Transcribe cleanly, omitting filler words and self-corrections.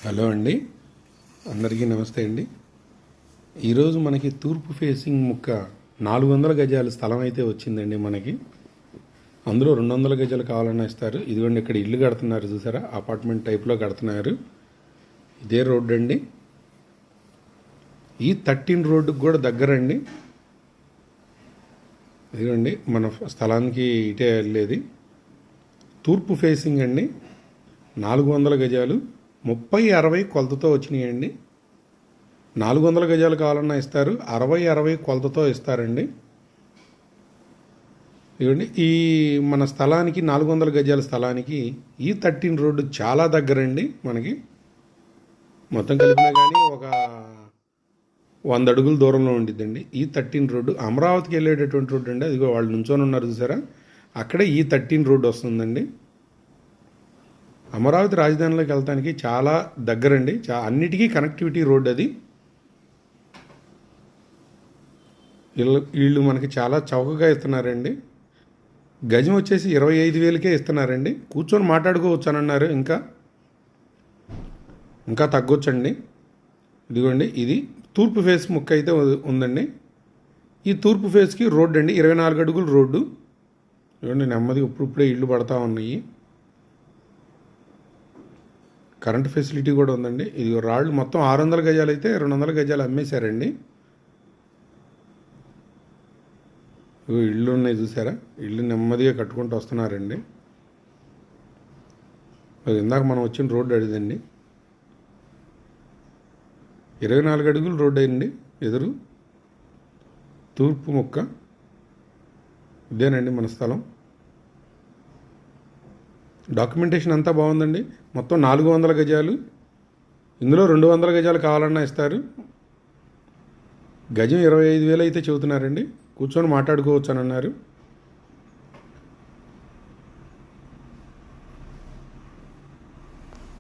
Hello అండి, అందరికీ నమస్తే అండి. ఈరోజు మనకి తూర్పు ఫేసింగ్ ముక్క 400 గజాల స్థలం అయితే వచ్చిందండి. మనకి అందులో 200 గజాలు కావాలన్నా ఇస్తారు. ఇదిగోండి, ఇక్కడ ఇల్లు కడుతున్నారు చూసారా, అపార్ట్మెంట్ టైప్లో కడుతున్నారు. ఇదే రోడ్డు అండి. ఈ 13 రోడ్డుకు కూడా దగ్గరండి. ఇదిగోండి, మన స్థలానికి ఇటే వెళ్ళేది. తూర్పు ఫేసింగ్ అండి. 400 గజాలు 30-60 కొలతతో వచ్చినాయండి. 400 గజాలు కావాలన్నా ఇస్తారు, 60-60 కొలతతో ఇస్తారండి. ఇవ్వండి, ఈ మన స్థలానికి 400 గజాల స్థలానికి ఈ 13 రోడ్డు చాలా దగ్గరండి. మనకి మొత్తం కలిపినా కానీ ఒక 100 అడుగుల దూరంలో ఉండిద్దండి. ఈ 13 రోడ్డు అమరావతికి వెళ్ళేటటువంటి రోడ్డు అండి. అదిగో వాళ్ళు నుంచొని ఉన్నారు చూసారా, అక్కడే ఈ 13 రోడ్డు వస్తుందండి. అమరావతి రాజధానిలోకి వెళ్తానికి చాలా దగ్గరండి. అన్నిటికీ కనెక్టివిటీ రోడ్ అది. వీళ్ళు మనకి చాలా చౌకగా ఇస్తున్నారండి. గజం వచ్చేసి 25,000కే ఇస్తున్నారండి. కూర్చొని మాట్లాడుకోవచ్చు అని అన్నారు. ఇంకా తగ్గొచ్చండి. ఇదిగోండి, ఇది తూర్పు ఫేస్ ముక్క అయితే ఉందండి. ఈ తూర్పు ఫేస్కి రోడ్డు అండి, 24 అడుగుల రోడ్డు. ఇదిగోండి, నెమ్మదిగా ఇప్పుడిప్పుడే ఇళ్ళు పడతా ఉన్నాయి. కరెంట్ ఫెసిలిటీ కూడా ఉందండి. ఇది రాళ్ళు మొత్తం 600 గజాలు అయితే 200 గజాలు అమ్మేశారండి. ఇళ్ళు ఉన్నాయి చూసారా, ఇళ్ళు నెమ్మదిగా కట్టుకుంటూ వస్తున్నారండి. అది ఇందాక మనం వచ్చిన రోడ్డు అడిదండి. 24 అడుగులు రోడ్డు అయింది. ఎదురు తూర్పు ముక్క ఇదేనండి మన స్థలం. డాక్యుమెంటేషన్ అంతా బాగుందండి. మొత్తం 400 గజాలు. ఇందులో 200 గజాలు కావాలన్నా ఇస్తారు. గజం 25,000 అయితే చెబుతున్నారండి. కూర్చొని మాట్లాడుకోవచ్చు అని అన్నారు.